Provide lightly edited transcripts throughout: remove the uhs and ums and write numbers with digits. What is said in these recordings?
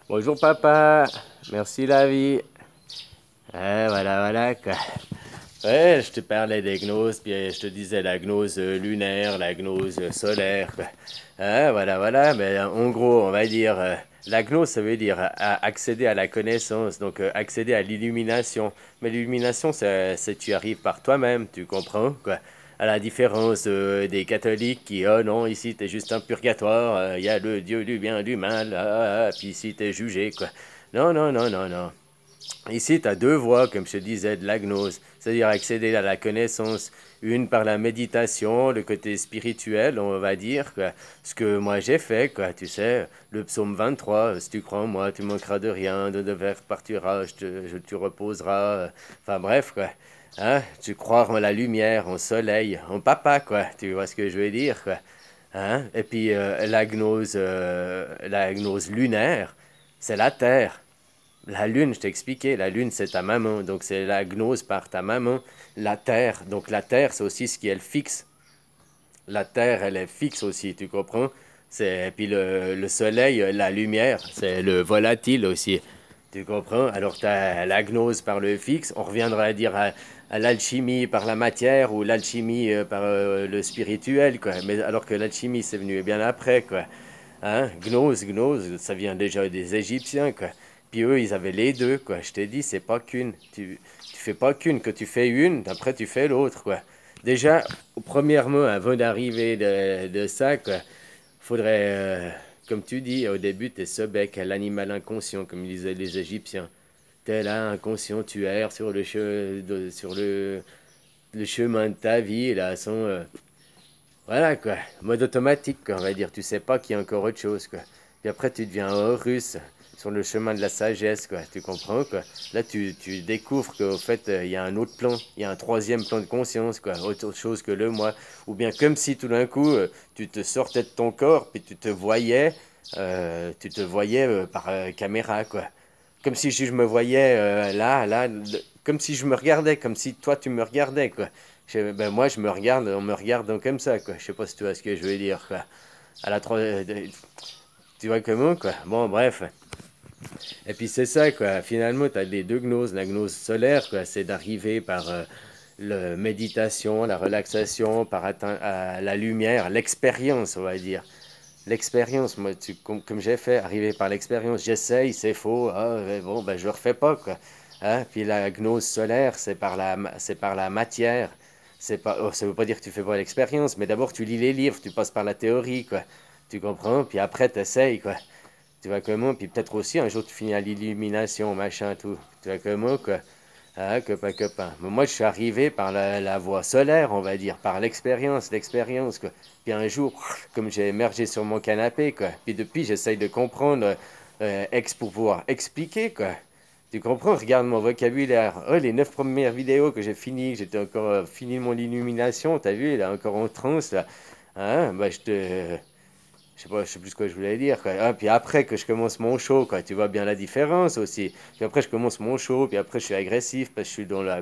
Bonjour papa, merci la vie. Voilà, voilà quoi. Ouais, je te parlais des gnoses, puis je te disais la gnose lunaire, la gnose solaire, quoi. Voilà, voilà, mais en gros, on va dire, la gnose, ça veut dire accéder à la connaissance, donc accéder à l'illumination. Mais l'illumination, c'est tu arrives par toi-même, tu comprends, quoi. À la différence des catholiques qui, oh non, ici t'es juste un purgatoire, il y a le Dieu du bien, du mal, puis ici t'es jugé, quoi. Non, non, non, non, non. Ici, tu as deux voies, comme je te disais, de la gnose, c'est-à-dire accéder à la connaissance, une par la méditation, le côté spirituel, on va dire, quoi. Ce que moi j'ai fait, quoi, tu sais, le psaume 23, si tu crois en moi, tu manqueras de rien, de verre partira, tu reposeras, enfin bref, quoi. Hein, tu crois en la lumière, en soleil, en papa, quoi, tu vois ce que je veux dire, quoi. Hein? Et puis la gnose lunaire, c'est la terre. La lune, je t'ai expliqué, la lune c'est ta maman, donc c'est la gnose par ta maman. La terre, donc la terre c'est aussi ce qui est fixe. La terre elle est fixe aussi, tu comprends? Et puis le soleil, la lumière, c'est le volatile aussi. Tu comprends? Alors tu as la gnose par le fixe, on reviendra à dire à l'alchimie par la matière ou l'alchimie par le spirituel, quoi. Mais alors que l'alchimie c'est venu bien après, quoi. Hein? Gnose, ça vient déjà des Égyptiens, quoi. Puis eux, ils avaient les deux, quoi. Je t'ai dit, c'est pas qu'une. Tu fais pas qu'une. Que tu fais une, après tu fais l'autre, quoi. Déjà, premièrement, avant d'arriver de ça, quoi, faudrait, comme tu dis, au début, t'es Sobek, l'animal inconscient, comme disaient les Égyptiens. T'es là, inconscient, tu erres sur le chemin de ta vie, là, voilà, quoi. Mode automatique, quoi, on va dire. Tu sais pas qu'il y a encore autre chose, quoi. Puis après, tu deviens russe sur le chemin de la sagesse, quoi. Tu comprends, quoi. Là, tu découvres qu'au fait, il y a un autre plan. Il y a un troisième plan de conscience, quoi. Autre chose que le moi. Ou bien comme si tout d'un coup, tu te sortais de ton corps, puis tu te voyais par caméra, quoi. Comme si je me voyais comme si je me regardais, comme si toi tu me regardais, quoi. Ben moi je me regarde, on me regarde donc comme ça, quoi. Je sais pas si tu vois ce que je veux dire, quoi. À la tro- Tu vois comment, quoi. Bon, bref. Et puis c'est ça, quoi. Finalement, tu as les deux gnoses. La gnose solaire, quoi, c'est d'arriver par la méditation, la relaxation, par atteindre à la lumière, l'expérience, on va dire. L'expérience, moi, comme j'ai fait, arriver par l'expérience, j'essaye, c'est faux, bon, ben je le refais pas, quoi. Hein? Puis la gnose solaire, c'est par la matière. C'est pas, oh, ça veut pas dire que tu fais pas l'expérience, mais d'abord tu lis les livres, tu passes par la théorie, quoi. Tu comprends? Puis après, tu essayes, quoi. Tu vois comment? Puis peut-être aussi un jour tu finis à l'illumination, machin, tout. Tu vois comment, quoi? Ah, copain, copain. Mais moi, je suis arrivé par la voie solaire, on va dire, par l'expérience, quoi. Puis un jour, comme j'ai émergé sur mon canapé, quoi. Puis depuis, j'essaye de comprendre, pour pouvoir expliquer, quoi. Tu comprends? Regarde mon vocabulaire. Oh, les 9 premières vidéos que j'ai finies, j'étais encore fini mon illumination, t'as vu, il est encore en transe, là. Hein? Bah, je sais pas, je sais plus ce que je voulais dire, quoi. Ah, puis après que je commence mon show, quoi, tu vois bien la différence aussi. Puis après je commence mon show, puis après je suis agressif parce que je suis dans le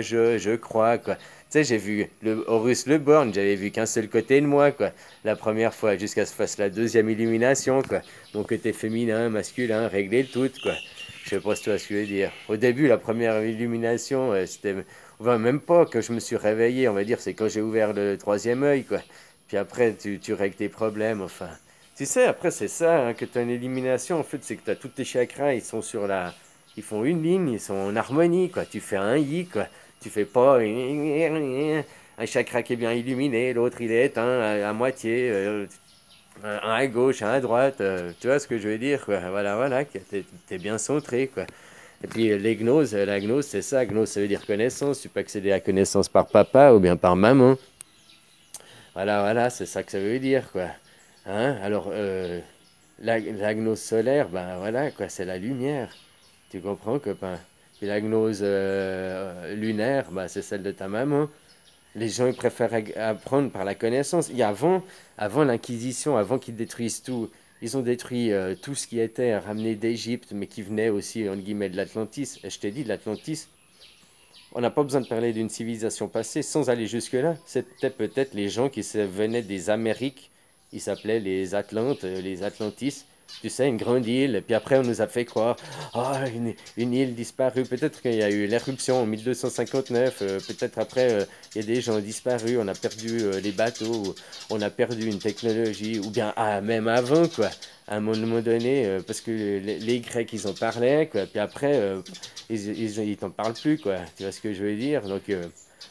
je crois, quoi. Tu sais, j'ai vu le Horus Le Born, j'avais vu qu'un seul côté de moi, quoi. La première fois, jusqu'à ce que je fasse la deuxième illumination, quoi. Mon côté féminin, masculin, régler le tout, quoi. Je sais pas si tu vois ce que je veux dire. Au début, la première illumination, c'était. Enfin, même pas que je me suis réveillé, on va dire, c'est quand j'ai ouvert le troisième œil, quoi. Puis après, tu règles tes problèmes, enfin. Tu sais, après, c'est ça, hein, que tu as une élimination, en fait, c'est que tu as tous tes chakras, ils sont sur la. Ils font une ligne, ils sont en harmonie, quoi. Tu fais un yi, quoi. Tu fais pas un chakra qui est bien illuminé, l'autre il est éteint à moitié, un à gauche, un à droite, tu vois ce que je veux dire, quoi. Voilà, voilà, t'es bien centré, quoi. Et puis les gnoses, la gnose, c'est ça, gnose, ça veut dire connaissance. Tu peux accéder à la connaissance par papa ou bien par maman. Voilà, voilà, c'est ça que ça veut dire, quoi. Hein? Alors, la gnose solaire, ben voilà, quoi, c'est la lumière. Tu comprends, copain? Puis la gnose lunaire, ben, c'est celle de ta maman. Les gens, ils préfèrent apprendre par la connaissance. Et avant l'Inquisition, avant qu'ils détruisent tout, ils ont détruit tout ce qui était ramené d'Égypte, mais qui venait aussi, entre guillemets, de l'Atlantis. Et je t'ai dit, l'Atlantis, on n'a pas besoin de parler d'une civilisation passée sans aller jusque-là. C'était peut-être les gens qui venaient des Amériques Ils s'appelaient les Atlantes, les Atlantis. Tu sais, une grande île. Et puis après, on nous a fait croire, ah, une île disparue. Peut-être qu'il y a eu l'éruption en 1259. Peut-être après, il y a des gens disparus. On a perdu les bateaux. On a perdu une technologie. Ou bien, ah, même avant, quoi. À un moment donné, parce que les Grecs, ils en parlaient, quoi. Puis après, ils t'en parlent plus, quoi. Tu vois ce que je veux dire? Donc,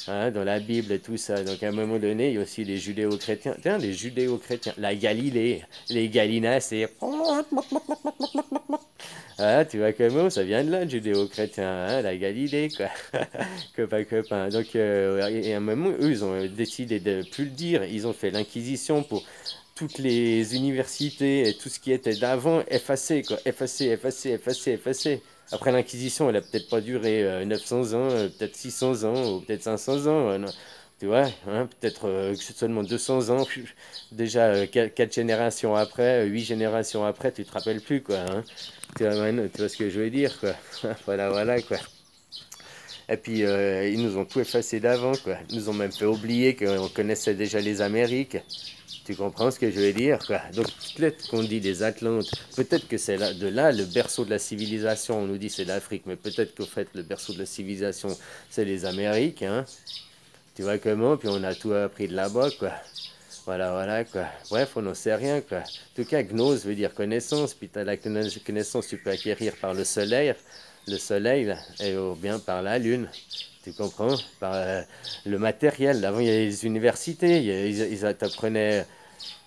hein, dans la Bible et tout ça. Donc à un moment donné, il y a aussi les judéo-chrétiens. Tiens, les judéo-chrétiens. La Galilée, les Galinas, c'est... Ah, tu vois comment ça vient de là, le judéo-chrétien, hein, la Galilée, quoi. Copain, copain. Donc, et à un moment, eux, ils ont décidé de plus le dire. Ils ont fait l'inquisition pour toutes les universités et tout ce qui était d'avant effacer, quoi. Effacer, effacer, effacer, effacer. Après l'inquisition, elle a peut-être pas duré 900 ans, peut-être 600 ans, ou peut-être 500 ans. Non. Tu vois, hein, peut-être seulement 200 ans. Déjà, 4 générations après, 8 générations après, tu te rappelles plus, quoi. Hein. Tu vois ce que je veux dire, quoi. Voilà, voilà, quoi. Et puis, ils nous ont tout effacé d'avant, quoi. Ils nous ont même fait oublier qu'on connaissait déjà les Amériques. Tu comprends ce que je veux dire, quoi. Donc, peut-être qu'on dit les Atlantes, peut-être que c'est là, de là le berceau de la civilisation. On nous dit c'est l'Afrique, mais peut-être qu'au fait, le berceau de la civilisation, c'est les Amériques, hein. Tu vois comment? Puis on a tout appris de là-bas, quoi. Voilà, voilà, quoi. Bref, on n'en sait rien, quoi. En tout cas, gnose veut dire connaissance, puis la connaissance, tu peux acquérir par le soleil, là, et ou bien par la lune. Tu comprends? Par le matériel. Avant, il y avait les universités, ils t'apprenaient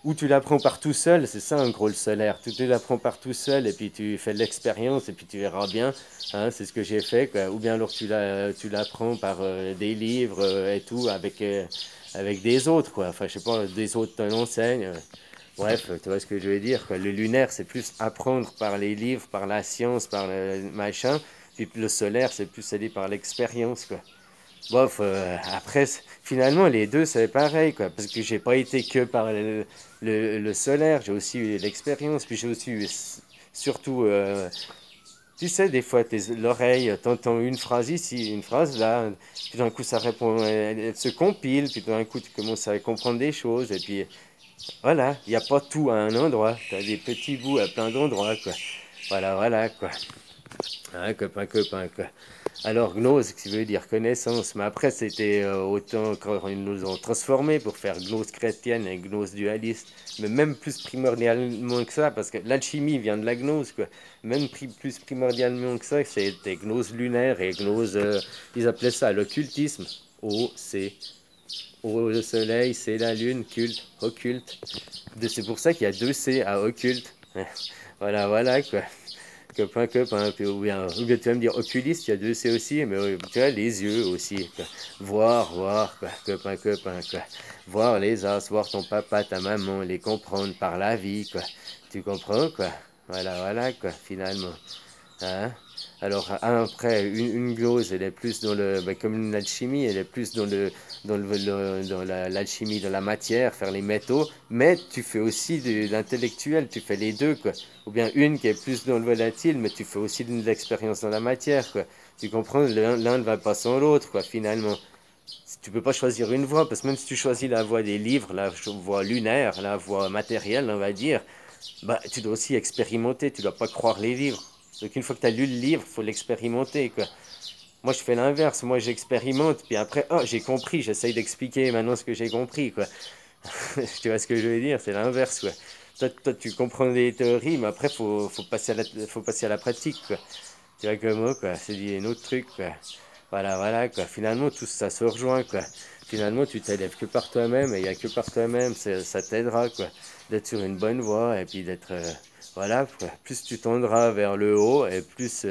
ou tu l'apprends par tout seul, c'est ça en gros le solaire. Tu l'apprends par tout seul et puis tu fais de l'expérience et puis tu verras bien. Hein, c'est ce que j'ai fait, quoi. Ou bien alors tu l'apprends par des livres et tout avec des autres, quoi. Enfin, je sais pas, des autres t'enseignent. Bref, tu vois ce que je veux dire, quoi. Le lunaire, c'est plus apprendre par les livres, par la science, par le machin. Puis le solaire, c'est plus aller par l'expérience, quoi. Bof, après, finalement, les deux, c'est pareil, quoi. Parce que j'ai pas été que par le solaire, j'ai aussi eu l'expérience, puis j'ai aussi eu, surtout, tu sais, des fois, l'oreille, t'entends une phrase ici, une phrase là, puis d'un coup, ça répond, elle se compile, puis d'un coup, tu commences à comprendre des choses, et puis, voilà, il n'y a pas tout à un endroit, tu as des petits bouts à plein d'endroits, quoi. Voilà, voilà, quoi. Hein, copain, copain, quoi. Alors, gnose, qui veut dire connaissance, mais après, c'était autant qu'ils nous ont transformé pour faire gnose chrétienne et gnose dualiste, mais même plus primordialement que ça, parce que l'alchimie vient de la gnose, quoi. Même plus primordialement que ça, c'était gnose lunaire et gnose, ils appelaient ça l'occultisme. O-C. O, le soleil, c'est la lune, culte, occulte. C'est pour ça qu'il y a deux C à occulte. Voilà, voilà, quoi. Copain, copain, ou bien tu vas me dire oculiste, il y a deux C aussi, mais tu vois, les yeux aussi, quoi. Voir, quoi, copain, copain, quoi. Voir les as, voir ton papa, ta maman, les comprendre par la vie, quoi. Tu comprends, quoi. Voilà, voilà, quoi, finalement. Hein? Alors, après, une glose, elle est plus dans le, ben, comme une alchimie, elle est plus dans l'alchimie de la matière, faire les métaux, mais tu fais aussi de l'intellectuel, tu fais les deux, quoi. Ou bien une qui est plus dans le volatile, mais tu fais aussi de l'expérience dans la matière, quoi. Tu comprends, l'un ne va pas sans l'autre, quoi, finalement. Tu peux pas choisir une voie, parce que même si tu choisis la voie des livres, la voie lunaire, la voie matérielle, on va dire, bah, tu dois aussi expérimenter, tu dois pas croire les livres. Donc une fois que tu as lu le livre, il faut l'expérimenter, quoi. Moi, je fais l'inverse. Moi, j'expérimente, puis après, oh, j'ai compris, j'essaye d'expliquer maintenant ce que j'ai compris, quoi. Tu vois ce que je veux dire? C'est l'inverse, quoi. Toi, tu comprends les théories, mais après, faut passer à la pratique, quoi. Tu vois comment, quoi. C'est un autre truc, quoi. Voilà, voilà, quoi. Finalement, tout ça se rejoint, quoi. Finalement, tu t'élèves que par toi-même, et il n'y a que par toi-même, ça t'aidera, quoi. D'être sur une bonne voie, et puis d'être... voilà, quoi. Plus tu tendras vers le haut, et plus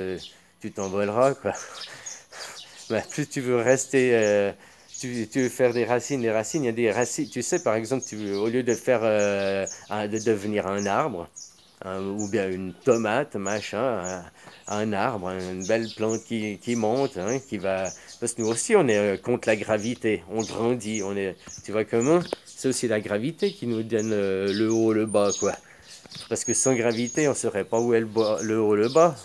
tu t'envoleras, quoi. Bah, plus tu veux rester, tu veux faire des racines, il y a des racines. Tu sais, par exemple, au lieu de faire, de devenir un arbre, hein, ou bien une tomate, machin, un arbre, une belle plante qui monte, hein, qui va... Parce que nous aussi, on est contre la gravité, on grandit, on est... Tu vois comment? C'est aussi la gravité qui nous donne le haut, le bas, quoi. Parce que sans gravité, on ne saurait pas où est le haut, le bas.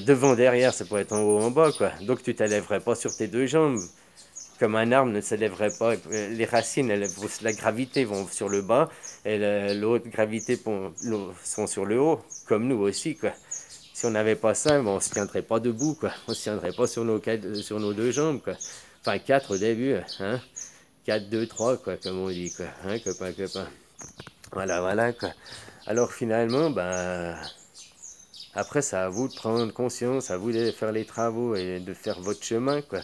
Devant, derrière, ça pourrait être en haut, en bas, quoi. Donc tu t'élèverais pas sur tes deux jambes. comme un arbre ne se lèverait pas. Les racines, la gravité vont sur le bas et l'autre gravité sont sur le haut, comme nous aussi, quoi. Si on n'avait pas ça, bon, on ne se tiendrait pas debout, quoi. On ne se tiendrait pas sur nos deux jambes, quoi. Enfin, quatre au début, hein. 4, 2, 3, quoi, comme on dit, quoi. Hein, copain, copain. Voilà, voilà, quoi. Alors finalement, ben, après, c'est à vous de prendre conscience, à vous de faire les travaux et de faire votre chemin, quoi.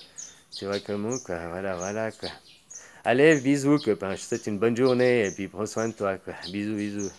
Tu vois comment, quoi. Voilà, voilà, quoi. Allez, bisous, copain. Je te souhaite une bonne journée et puis prends soin de toi, quoi. Bisous, bisous.